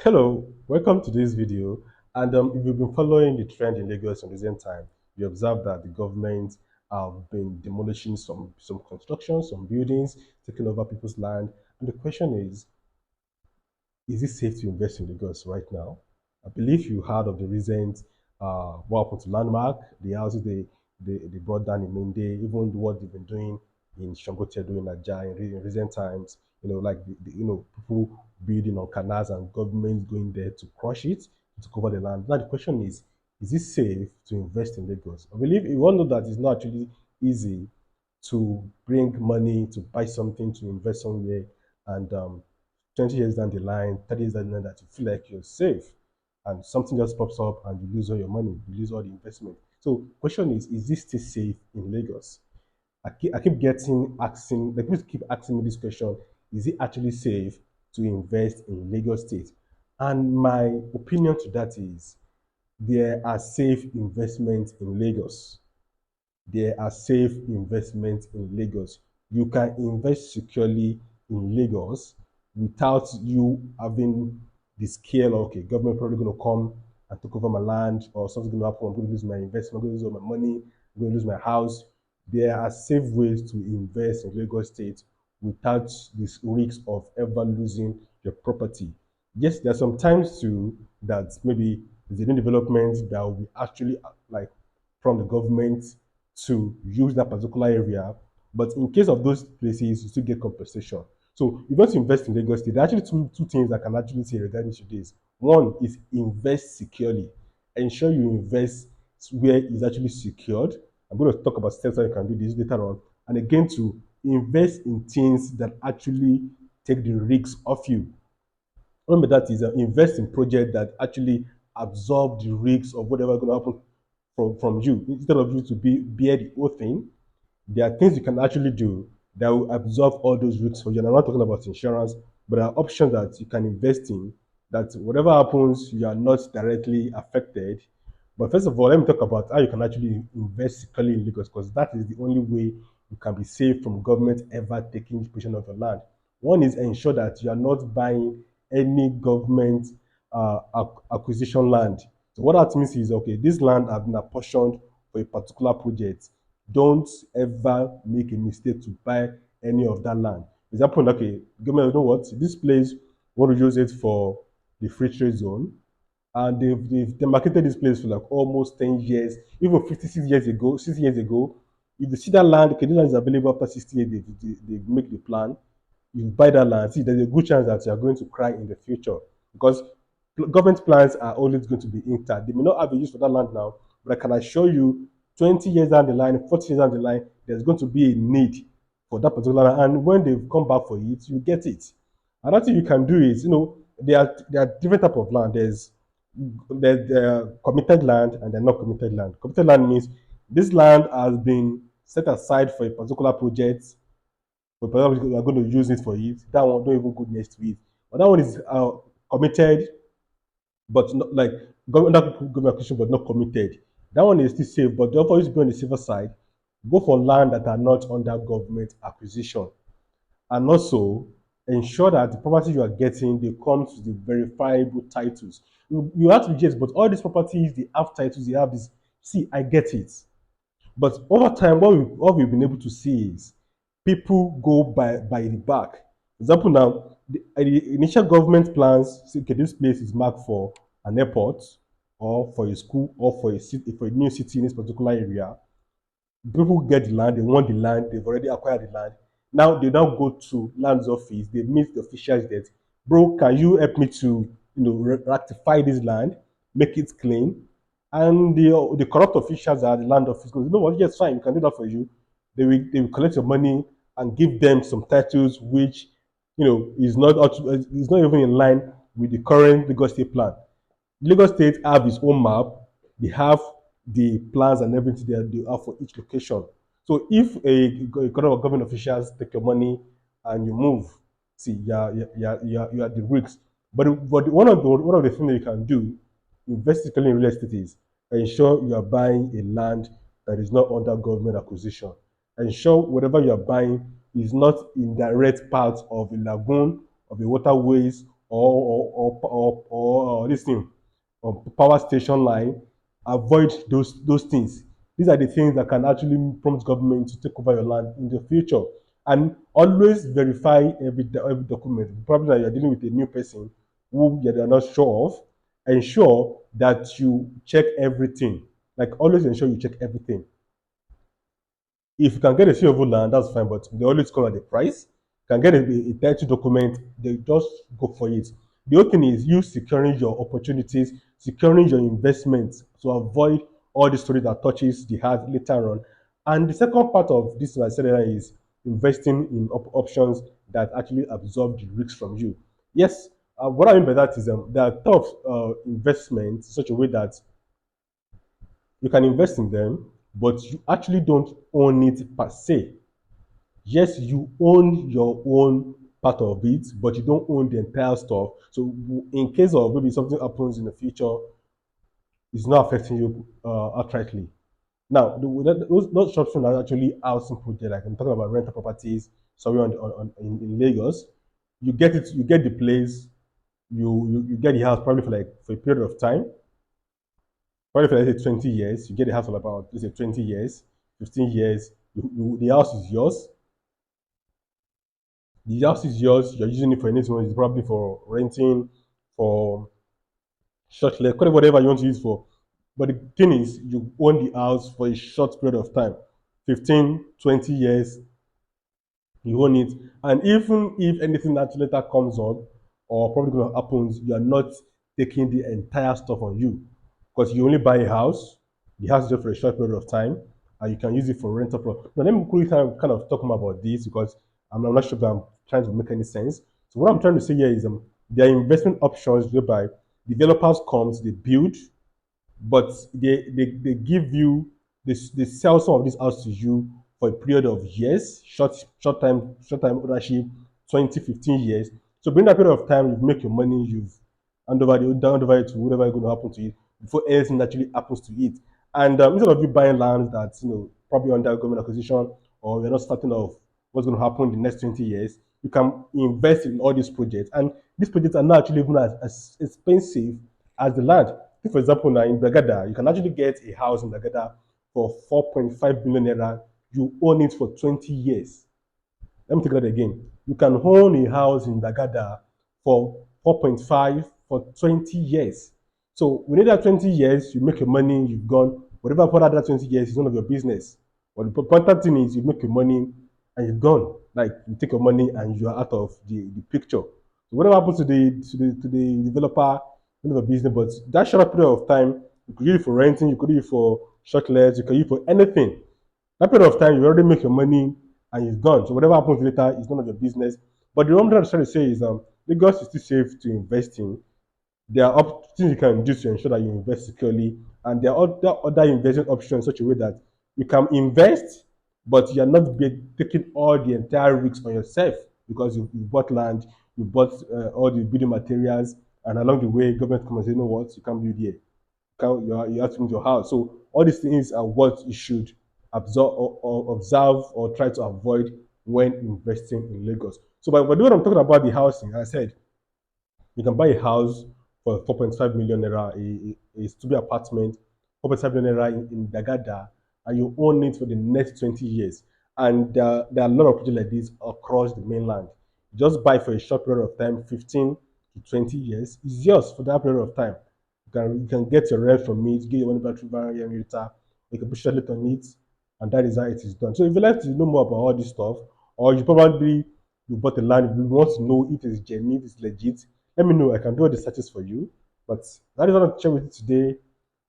Hello, welcome to this video. And if you've been following the trend in Lagos in recent time, you observe that the government have been demolishing some constructions, some buildings, taking over people's land. And the question is it safe to invest in Lagos right now? I believe you heard of the recent what happened to Landmark, the houses they brought down in Mende, even what they've been doing in Shangotedo in Aja in recent times. Like people building on canals and government going there to crush it to cover the land. Now the question is it safe to invest in Lagos? I believe you all know that it's not actually easy to bring money to buy something to invest somewhere and 20 years down the line, 30 years down the line, that you feel like you're safe and something just pops up and you lose all your money, you lose all the investment. So question is this still safe in Lagos? I keep getting asking, like people keep asking me this question, is it actually safe to invest in Lagos State? And my opinion to that is there are safe investments in Lagos. There are safe investments in Lagos. You can invest securely in Lagos without you having the scale of, okay, government probably going to come and take over my land or something's going to happen. I'm going to lose my investment, I'm going to lose all my money, I'm going to lose my house. There are safe ways to invest in Lagos State without this risk of ever losing your property. Yes, there are some times too that maybe there's a new development that will actually like from the government to use that particular area. But in case of those places, you still get compensation. So if you want to invest in Lagos State, there are actually two things I can actually say regarding to this. One is invest securely. Ensure you invest where it's actually secured. I'm going to talk about steps how you can do this later on. And again, to invest in things that actually take the risks off you. Remember that is invest in project that actually absorb the risks of whatever going to happen from you instead of you to bear the whole thing. There are things you can actually do that will absorb all those risks for you. And I'm not talking about insurance, but there are options that you can invest in that whatever happens, you are not directly affected. But first of all, let me talk about how you can actually invest securely in Lagos because that is the only way you can be safe from government ever taking possession of your land. One is ensure that you are not buying any government acquisition land. So what that means is, okay, this land has been apportioned for a particular project. Don't ever make a mistake to buy any of that land. For example, okay, government, you know what? This place, we want to use it for the free trade zone. And they've demarcated this place for like almost 10 years, even 56 years ago, 60 years ago. If you see that land, okay, this land is available after 60 years, they make the plan. You buy that land, see, there's a good chance that you are going to cry in the future because government plans are always going to be intact. They may not have a use for that land now, but I can assure you 20 years down the line, 40 years down the line, there's going to be a need for that particular land. And when they come back for it, you get it. Another thing you can do is, there are different type of land. There's committed land and the not committed land. Committed land means this land has been set aside for a particular project, but perhaps we are going to use it for it. That one don't even go next to it. But that one is committed, but not like government acquisition, but not committed. That one is still safe, but therefore you to be on the safer side. Go for land that are not under government acquisition, and also ensure that the property you are getting they come to the verifiable titles. You have to be yes, but all these properties they have titles, they have this. See, I get it. But over time, what we've been able to see is people go by the back. For example, now the initial government plans say, okay, this place is marked for an airport or for a school or for a city, for a new city in this particular area. People get the land, they want the land, they've already acquired the land. Now they now go to lands office, they meet the officials that, bro, can you help me to rectify this land, make it clean? And the corrupt officials are the land office goes, you know what, yes, fine, we can do that for you. They will collect your money and give them some titles which is not even in line with the current Lagos State plan. Lagos State have its own map. They have the plans and everything they have for each location. So if a couple of government officials take your money and you move, see, you are at the risks. But one of the things that you can do, invest in real estate is ensure you are buying a land that is not under government acquisition. Ensure whatever you are buying is not in direct part of a lagoon, of a waterways, this thing or power station line. Avoid those things. These are the things that can actually prompt government to take over your land in the future. And always verify every document. Probably that you're dealing with a new person who you're not sure of. Ensure that you check everything. Like always ensure you check everything. If you can get a fee of land, that's fine, but they always come at the price. Can get a title document, they just go for it. The other thing is you securing your opportunities, securing your investments to avoid all the story that touches the heart later on. And the second part of this, I said earlier, is investing in options that actually absorb the risks from you. Yes, what I mean by that is there are tough investments in such a way that you can invest in them, but you actually don't own it per se. Yes, you own your own part of it, but you don't own the entire stuff. So, in case of maybe something happens in the future, it's not affecting you outrightly. Now, those options are actually housing project. Like I'm talking about rental properties somewhere in Lagos. You get the place, you get the house probably for a period of time, probably for let's say 20 years. You get the house for about let's say 20 years, 15 years. The house is yours. The house is yours. You're using it for anything. It's probably for renting, for short let, whatever you want to use for. But the thing is, you own the house for a short period of time, 15, 20 years, you own it. And even if anything that later comes up or probably going to happen, you are not taking the entire stuff on you because you only buy a house. The house is just for a short period of time and you can use it for rental. Now, let me quickly kind of talk more about this because I'm not sure if I'm trying to make any sense. So, what I'm trying to say here is there are investment options whereby developers comes, they build, but they give you they sell some of this house to you for a period of years, short time ownership, 20, 15 years. So during that period of time, you've make your money, you've hand over it to whatever is going to happen to it before anything actually happens to it. And instead of you buying land that's probably under government acquisition or you're not starting off what's going to happen in the next 20 years, you can invest in all these projects. And these projects are not actually even as expensive as the land. Take for example, now in Bagada, you can actually get a house in Bagada for 4.5 billion naira. You own it for 20 years. Let me take that again. You can own a house in Bagada for 4.5 for 20 years. So within that 20 years, you make your money, you've gone. Whatever for that 20 years is none of your business. But the important thing is you make your money and you've gone. Like you take your money and you are out of the picture. So whatever happens to the developer, none of your business. But that short period of time, you could use it for renting, you could use it for short lets, you could use it for anything. That period of time, you already make your money and it's gone. So whatever happens later is none of your business. But the one thing I'm trying to say is Lagos is still safe to invest in. There are things you can do to ensure that you invest securely, and there are other investment options in such a way that you can invest, but you are not taking all the entire risks on yourself because you bought land, you bought all the building materials, and along the way, government comes and say, you know what, you can't build here. You have to move your house. So all these things are what you should observe or try to avoid when investing in Lagos. So by the way, I'm talking about the housing, I said you can buy a house for 4.5 million naira, a studio apartment, 4.5 million naira in Dagada, and you own it for the next 20 years. And there are a lot of projects like this across the mainland. Just buy for a short period of time, 15 to 20 years. It's yours for that period of time. You can get your rent from it, get your money back through variable later, you can push a little on it, and that is how it is done. So if you like to know more about all this stuff, or you bought a land, you want to know if it's genuine, if it's legit, let me know. I can do all the searches for you. But that is what I'm sharing with you today.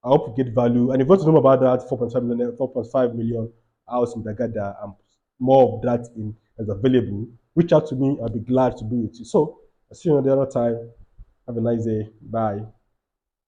I hope you get value. And if you want to know more about that 4.5 million house in Dagada and more of that is available, reach out to me. I'll be glad to be with you. So I'll see you another time. Have a nice day. Bye.